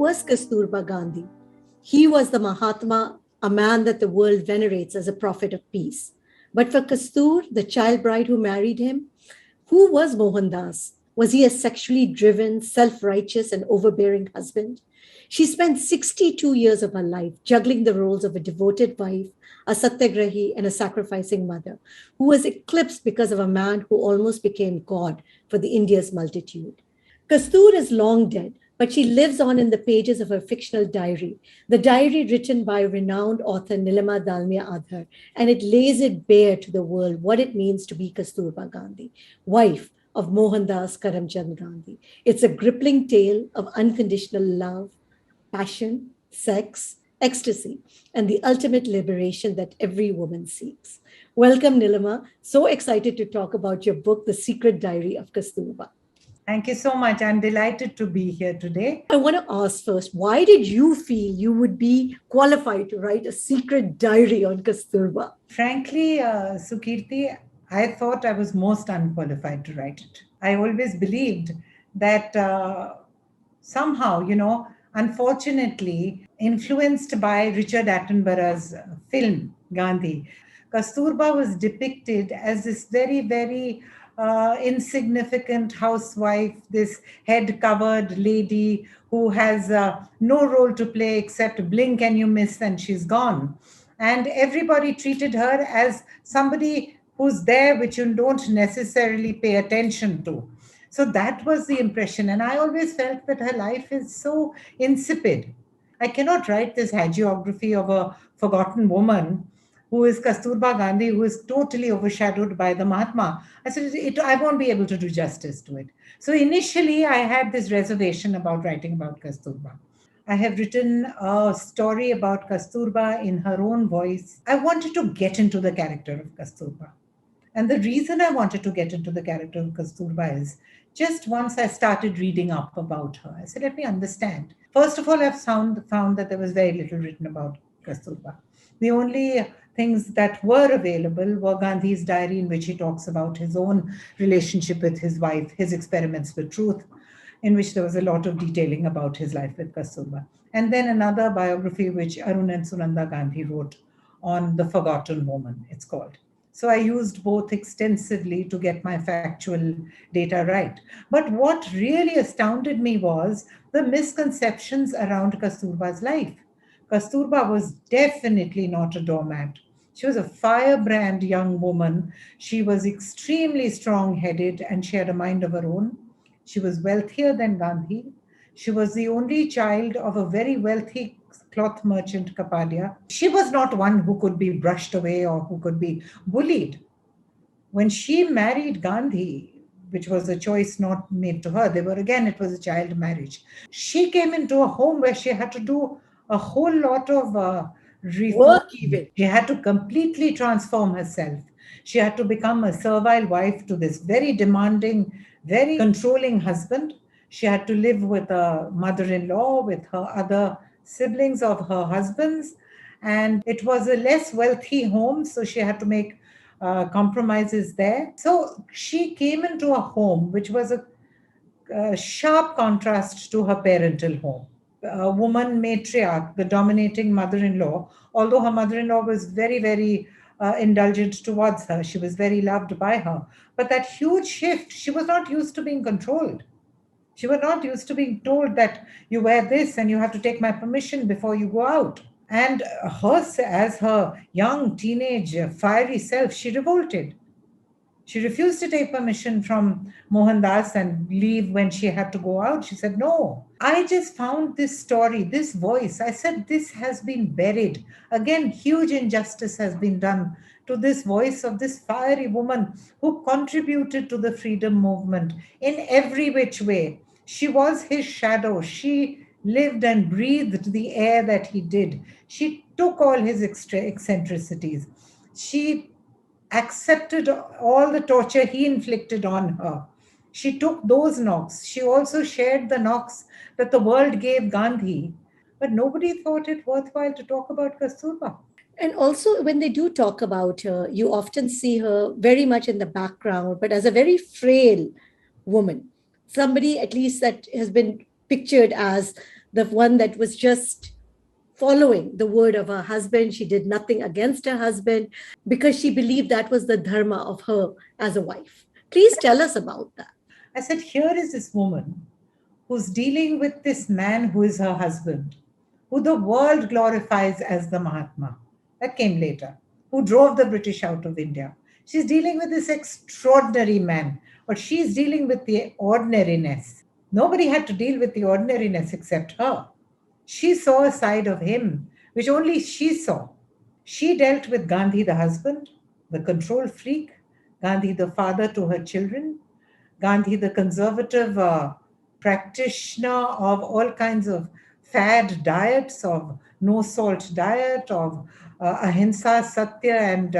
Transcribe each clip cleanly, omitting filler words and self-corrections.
was Kasturba Gandhi? He was the Mahatma, a man that the world venerates as a prophet of peace. But for Kastur, the child bride who married him, who was Mohandas? Was he a sexually driven, self righteous, and overbearing husband? She spent 62 years of her life juggling the roles of a devoted wife, a satyagrahi, and a sacrificing mother, who was eclipsed because of a man who almost became God for the India's multitude. Kastur is long dead, but she lives on in the pages of her fictional diary, the diary written by renowned author Neelima Dalmia Adhar, and it lays it bare to the world what it means to be Kasturba Gandhi, wife of Mohandas Karamchand Gandhi. It's a gripping tale of unconditional love, passion, sex, ecstasy, and the ultimate liberation that every woman seeks. Welcome, Nilima. So excited to talk about your book, The Secret Diary of Kasturba. Thank you so much. I'm delighted to be here today. I want to ask first, why did you feel you would be qualified to write a secret diary on Kasturba? Frankly, Sukirti, I thought I was most unqualified to write it. I always believed that somehow, unfortunately, influenced by Richard Attenborough's film, Gandhi, Kasturba was depicted as this very, very insignificant housewife, this head covered lady who has no role to play except blink and you miss and she's gone. And everybody treated her as somebody who's there, which you don't necessarily pay attention to. So that was the impression. And I always felt that her life is so insipid. I cannot write this hagiography of a forgotten woman who is Kasturba Gandhi, who is totally overshadowed by the Mahatma. I said, I won't be able to do justice to it. So initially, I had this reservation about writing about Kasturba. I have written a story about Kasturba in her own voice. I wanted to get into the character of Kasturba. And the reason I wanted to get into the character of Kasturba is just once I started reading up about her, I said, let me understand. First of all, I've found that there was very little written about Kasturba. The only things that were available were Gandhi's diary, in which he talks about his own relationship with his wife, his experiments with truth, in which there was a lot of detailing about his life with Kasturba. And then another biography which Arun and Sunanda Gandhi wrote on the forgotten woman, it's called. So I used both extensively to get my factual data right. But what really astounded me was the misconceptions around Kasturba's life. Kasturba was definitely not a doormat. She was a firebrand young woman. She was extremely strong headed and she had a mind of her own. She was wealthier than Gandhi. She was the only child of a very wealthy cloth merchant, Kapadia. She was not one who could be brushed away or who could be bullied. When she married Gandhi, which was a choice not made to her, it was a child marriage. She came into a home where she had to do a whole lot of reform. Work even. She had to completely transform herself. She had to become a servile wife to this very demanding, very controlling husband. She had to live with a mother in law, with her other siblings of her husband's. And it was a less wealthy home, so she had to make compromises there. So she came into a home which was a sharp contrast to her parental home. A woman matriarch, the dominating mother in law, although her mother in law was very, very indulgent towards her, she was very loved by her. But that huge shift, she was not used to being controlled. She was not used to being told that you wear this and you have to take my permission before you go out. And her, as her young teenage fiery self, she revolted. She refused to take permission from Mohandas and leave when she had to go out. She said, no. I just found this story, this voice. I said, this has been buried. Again, huge injustice has been done to this voice of this fiery woman who contributed to the freedom movement in every which way. She was his shadow. She lived and breathed the air that he did. She took all his eccentricities. She accepted all the torture he inflicted on her. She took those knocks. She also shared the knocks that the world gave Gandhi. But nobody thought it worthwhile to talk about Kasturba. And also, when they do talk about her, you often see her very much in the background, but as a very frail woman, somebody at least that has been pictured as the one that was just following the word of her husband. She did nothing against her husband because she believed that was the dharma of her as a wife. Please tell us about that. I said, here is this woman who's dealing with this man who is her husband, who the world glorifies as the Mahatma. That came later, who drove the British out of India. She's dealing with this extraordinary man, but she's dealing with the ordinariness. Nobody had to deal with the ordinariness except her. She saw a side of him which only she saw. She dealt with Gandhi, the husband, the control freak, Gandhi, the father to her children, Gandhi, the conservative practitioner of all kinds of fad diets, of no salt diet, of ahimsa, satya, and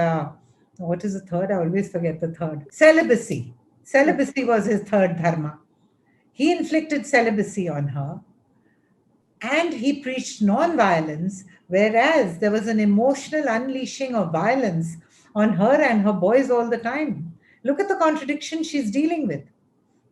what is the third? I always forget the third. Celibacy. Celibacy was his third dharma. He inflicted celibacy on her and he preached non-violence, whereas there was an emotional unleashing of violence on her and her boys all the time. Look at the contradiction she's dealing with.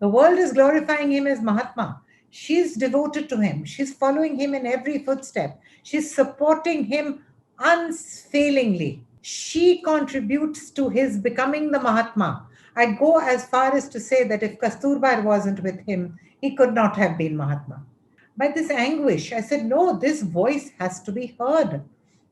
The world is glorifying him as Mahatma. She's devoted to him. She's following him in every footstep. She's supporting him unfailingly. She contributes to his becoming the Mahatma. I'd go as far as to say that if Kasturba wasn't with him, he could not have been Mahatma. By this anguish, I said, no, this voice has to be heard.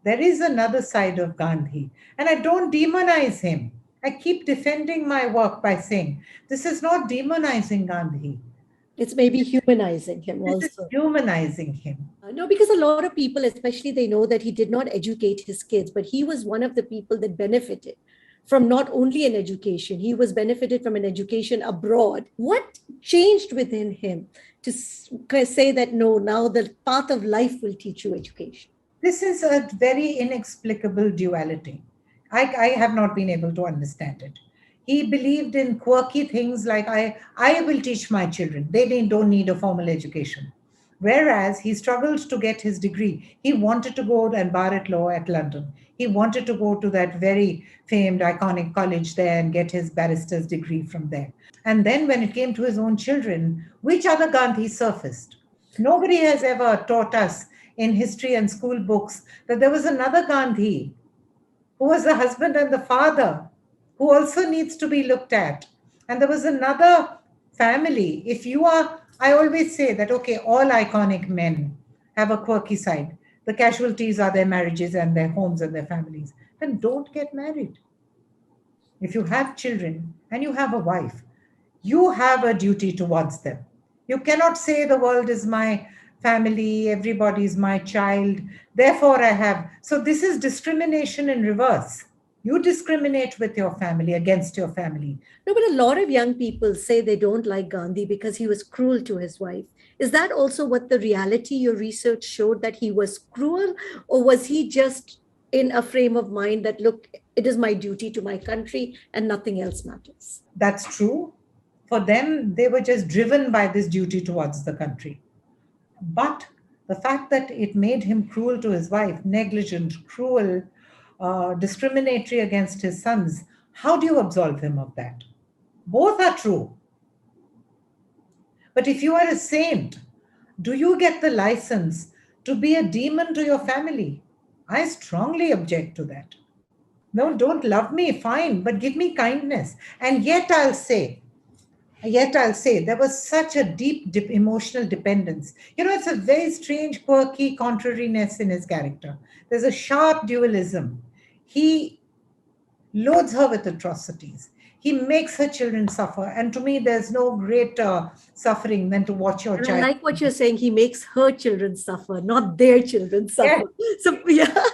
There is another side of Gandhi, and I don't demonize him. I keep defending my work by saying, this is not demonizing Gandhi. It's maybe humanizing him This is also. humanizing him. No, because a lot of people, especially, they know that he did not educate his kids, but he was one of the people that benefited from not only an education, he was benefited from an education abroad. What changed within him to say that no, now the path of life will teach you education? This is a very inexplicable duality. I have not been able to understand it. He believed in quirky things like, I will teach my children. They don't need a formal education. Whereas he struggled to get his degree. He wanted to go and bar at law at London. He wanted to go to that very famed, iconic college there and get his barrister's degree from there. And then when it came to his own children, which other Gandhi surfaced? Nobody has ever taught us in history and school books that there was another Gandhi who was the husband and the father who also needs to be looked at. And there was another family. If you are, I always say that, okay, all iconic men have a quirky side. The casualties are their marriages and their homes and their families. Then don't get married. If you have children and you have a wife, you have a duty towards them. You cannot say the world is my family, everybody is my child, therefore I have. So this is discrimination in reverse. You discriminate with your family, against your family. No, but a lot of young people say they don't like Gandhi because he was cruel to his wife. Is that also what the reality, your research showed, that he was cruel? Or was he just in a frame of mind that, look, it is my duty to my country and nothing else matters? That's true. For them, they were just driven by this duty towards the country. But the fact that it made him cruel to his wife, negligent, cruel, discriminatory against his sons, how do you absolve him of that? Both are true. But if you are a saint, do you get the license to be a demon to your family? I strongly object to that. No, don't love me, fine, but give me kindness. And yet I'll say there was such a deep emotional dependence. You know, it's a very strange, quirky contrariness in his character. There's a sharp dualism. He loads her with atrocities. He makes her children suffer. And to me, there's no greater suffering than to watch your And I child. like what you're saying. He makes her children suffer, not their children suffer. Yes. So, yeah.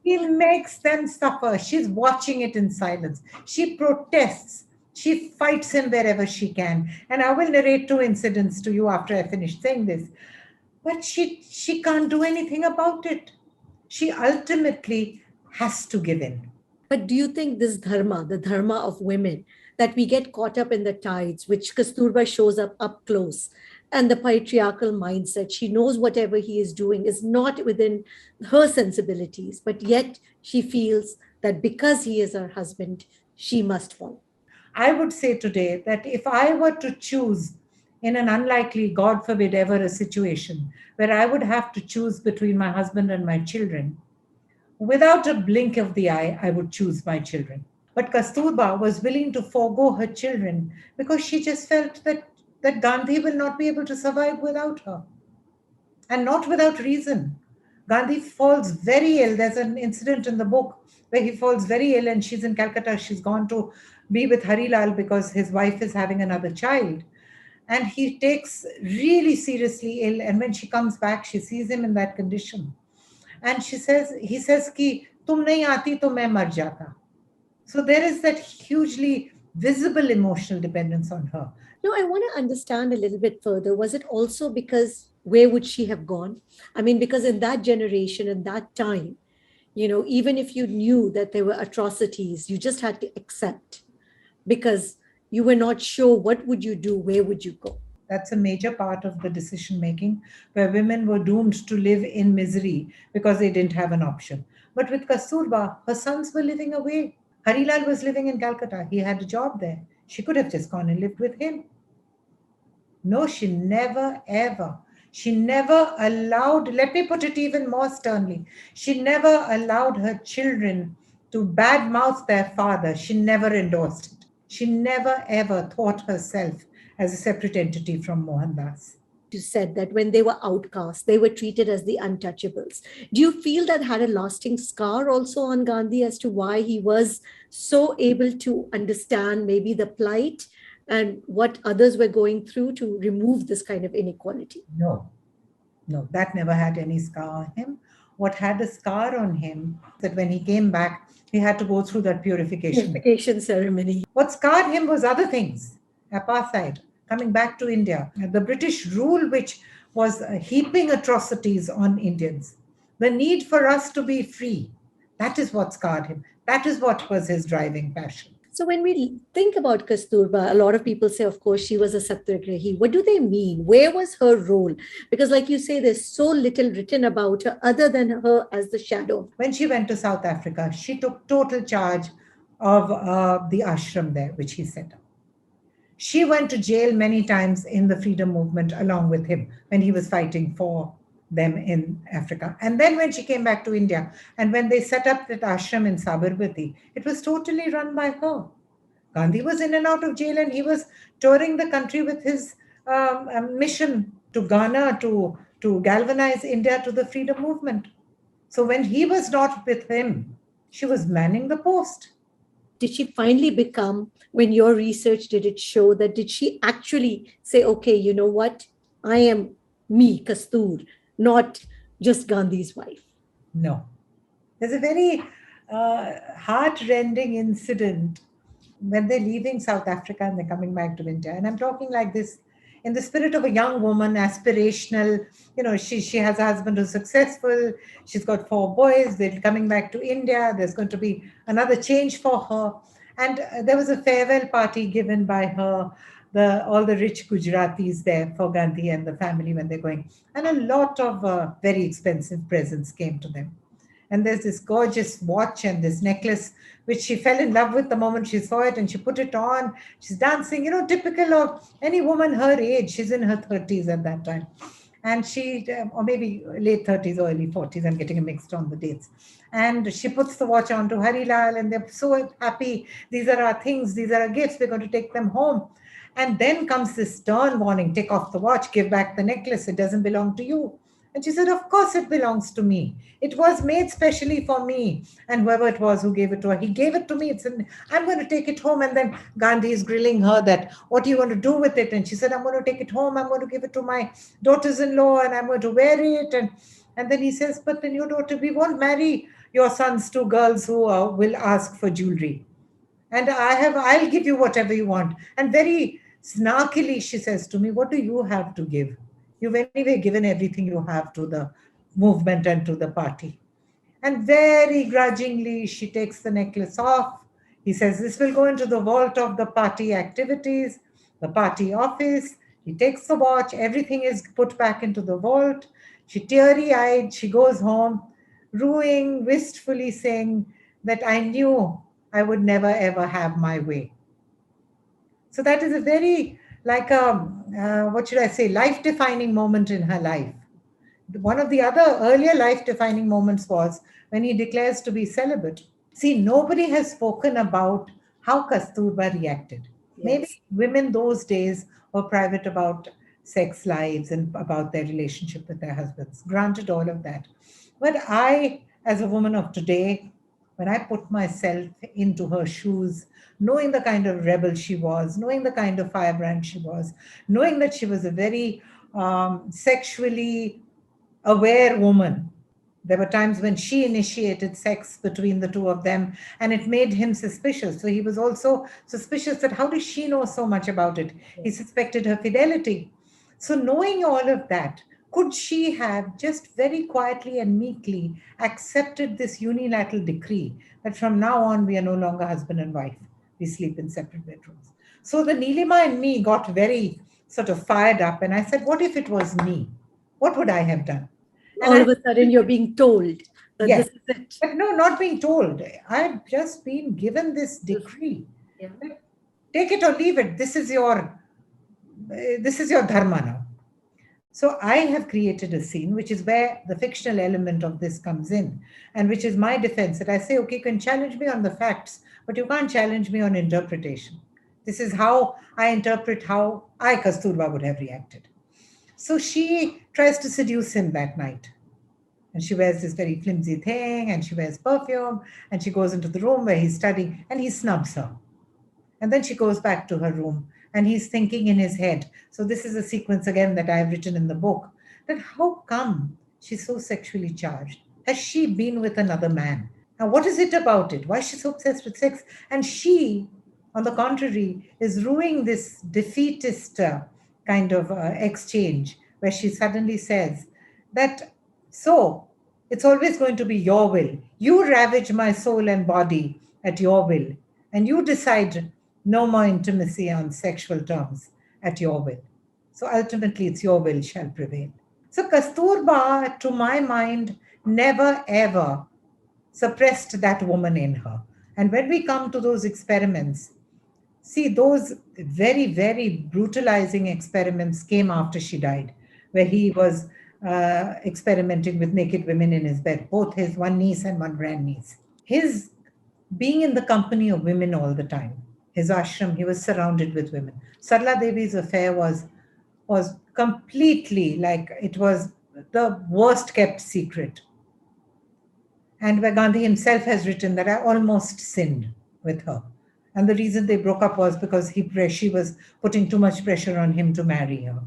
He makes them suffer. She's watching it in silence. She protests. She fights him wherever she can. And I will narrate two incidents to you after I finish saying this. But she can't do anything about it. She ultimately has to give in. But do you think this dharma, the dharma of women, that we get caught up in the tides, which Kasturba shows up close, and the patriarchal mindset, she knows whatever he is doing is not within her sensibilities, but yet she feels that because he is her husband, she must follow? I would say today that if I were to choose in an unlikely, God forbid, ever a situation where I would have to choose between my husband and my children, without a blink of the eye, I would choose my children. But Kasturba was willing to forego her children because she just felt that Gandhi will not be able to survive without her. And not without reason. Gandhi falls very ill. There's an incident in the book where he falls very ill and she's in Calcutta. She's gone to be with Harilal because his wife is having another child. And he takes really seriously ill. And when she comes back, she sees him in that condition. And he says, ki, tum nahi aati to main mar jata. So there is that hugely visible emotional dependence on her. No, I want to understand a little bit further. Was it also because where would she have gone? I mean, because in that generation, in that time, even if you knew that there were atrocities, you just had to accept because you were not sure what would you do, where would you go. That's a major part of the decision making, where women were doomed to live in misery because they didn't have an option. But with Kasturba, her sons were living away. Harilal was living in Calcutta. He had a job there. She could have just gone and lived with him. No, she never, ever. She never allowed, let me put it even more sternly, she never allowed her children to badmouth their father. She never endorsed it. She never, ever thought herself as a separate entity from Mohandas. You said that when they were outcasts, they were treated as the untouchables. Do you feel that had a lasting scar also on Gandhi as to why he was so able to understand maybe the plight and what others were going through to remove this kind of inequality? No, no, that never had any scar on him. What had a scar on him that when he came back, he had to go through that purification. Purification ceremony. What scarred him was other things: apartheid, coming back to India, the British rule, which was heaping atrocities on Indians, the need for us to be free. That is what scarred him. That is what was his driving passion. So when we think about Kasturba, a lot of people say, of course, she was a satyagrahi. What do they mean? Where was her role? Because like you say, there's so little written about her other than her as the shadow. When she went to South Africa, she took total charge of the ashram there, which he set up. She went to jail many times in the freedom movement along with him when he was fighting for them in Africa. And then when she came back to India and when they set up that ashram in Sabarmati, it was totally run by her. Gandhi was in and out of jail and he was touring the country with his mission to Ghana to galvanize India to the freedom movement. So when he was not with him, she was manning the post. Did she finally become, when your research did it show that, did she actually say, okay, you know what, I am me, Kastur, not just Gandhi's wife? No. There's a very heart-rending incident when they're leaving South Africa and they're coming back to India. And I'm talking like this in the spirit of a young woman, aspirational. She has a husband who's successful. She's got 4 boys. They're coming back to India. There's going to be another change for her. And there was a farewell party given by her, all the rich Gujaratis there for Gandhi and the family when they're going. And a lot of very expensive presents came to them. And there's this gorgeous watch and this necklace, which she fell in love with the moment she saw it, and she put it on. She's dancing, typical of any woman her age. She's in her 30s at that time. And or maybe late 30s or early 40s, I'm getting mixed on the dates. And she puts the watch on to Harilal, and they're so happy. These are our things, these are our gifts, we're going to take them home. And then comes this stern warning: take off the watch, give back the necklace, it doesn't belong to you. And she said, of course it belongs to me. It was made specially for me. And whoever it was who gave it to her, he gave it to me. I'm going to take it home. And then Gandhi is grilling her that, what are you going to do with it? And she said, I'm going to take it home. I'm going to give it to my daughters-in-law and I'm going to wear it. And then he says, but then your daughter, we won't marry your sons to girls who will ask for jewelry. And I'll give you whatever you want. And very snarkily, she says to me, what do you have to give? You've anyway given everything you have to the movement and to the party. And very grudgingly, she takes the necklace off. He says, this will go into the vault of the party activities, the party office. He takes the watch. Everything is put back into the vault. She teary-eyed, she goes home, rueing, wistfully saying that I knew I would never, ever have my way. So that is a very like a, what should I say, life-defining moment in her life. One of the other earlier life-defining moments was when he declares to be celibate. See, nobody has spoken about how Kasturba reacted. Maybe Yes. women those days were private about sex lives and about their relationship with their husbands. Granted, all of that. But I, as a woman of today, when I put myself into her shoes, knowing the kind of rebel she was, knowing the kind of firebrand she was, knowing that she was a very sexually aware woman. There were times when she initiated sex between the two of them, and it made him suspicious. So he was also suspicious that how does she know so much about it? He suspected her fidelity. So, knowing all of that, could she have just very quietly and meekly accepted this unilateral decree that from now on we are no longer husband and wife? We sleep in separate bedrooms. So, the Neelima and me got very sort of fired up, and I said, what if it was me? What would I have done? And All I, of a sudden, you're being told that yes, this is it. but no, not being told. I've just been given this This, decree. yeah. Take it or leave it. This is your dharma now. So I have created a scene, which is where the fictional element of this comes in, and which is my defense that I say, okay, you can challenge me on the facts, but you can't challenge me on interpretation. This is how I interpret how I, Kasturba, would have reacted. So she tries to seduce him that night. And she wears this very flimsy thing, and she wears perfume, and she goes into the room where he's studying, and he snubs her. And then she goes back to her room, and he's thinking in his head. So, this is a sequence again that I've written in the book, that how come she's so sexually charged? Has she been with another man? Now, what is it about it? Why is she so obsessed with sex? And she, on the contrary, is ruining this defeatist kind of exchange where she suddenly says that, so it's always going to be your will. You ravage my soul and body at your will, and you decide no more intimacy on sexual terms at your will. So ultimately, it's your will shall prevail. So Kasturba, to my mind, never ever suppressed that woman in her. And when we come to those experiments, see, those very, very brutalizing experiments came after she died, where he was experimenting with naked women in his bed, both his one niece and one grandniece. His being in the company of women all the time, his ashram, he was surrounded with women. Sarla Devi's affair was completely like it was the worst kept secret, and where Gandhi himself has written that I almost sinned with her. And the reason they broke up was because she was putting too much pressure on him to marry her.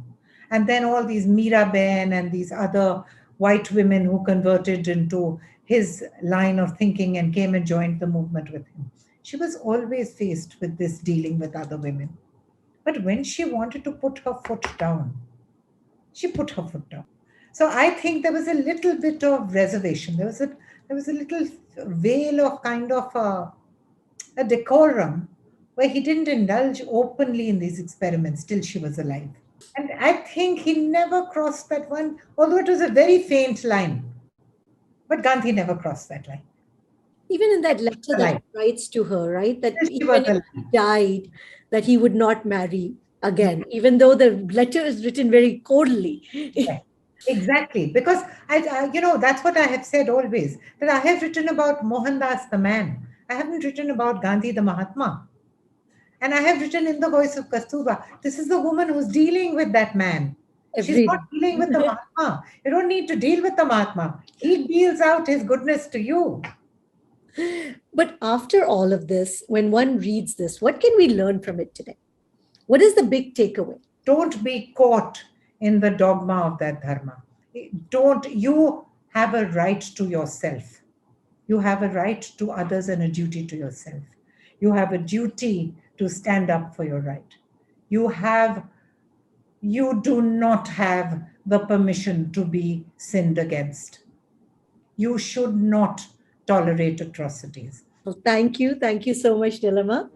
And then all these Meera Ben and these other white women who converted into his line of thinking and came and joined the movement with him. She was always faced with this dealing with other women. But when she wanted to put her foot down, she put her foot down. So I think there was a little bit of reservation. There was a little veil of kind of a decorum where he didn't indulge openly in these experiments till she was alive. And I think he never crossed that one, although it was a very faint line. But Gandhi never crossed that line. Even in that letter that Alive. he writes to her, right? That Till she even was if alive. he died, that he would not marry again, even though the letter is written very coldly. Yeah, exactly. Because that's what I have said always, that I have written about Mohandas the man. I haven't written about Gandhi the Mahatma. And I have written in the voice of Kasturba, this is the woman who's dealing with that man. She's Every not dealing with the Mahatma. You don't need to deal with the Mahatma. He deals out his goodness to you. But after all of this, when one reads this, what can we learn from it today? What is the big takeaway? Don't be caught in the dogma of that dharma. Don't, you have a right to yourself. You have a right to others and a duty to yourself. You have a duty to stand up for your right. You have, you do not have the permission to be sinned against. You should not tolerate atrocities. Well, thank you. Thank you so much, Nilima.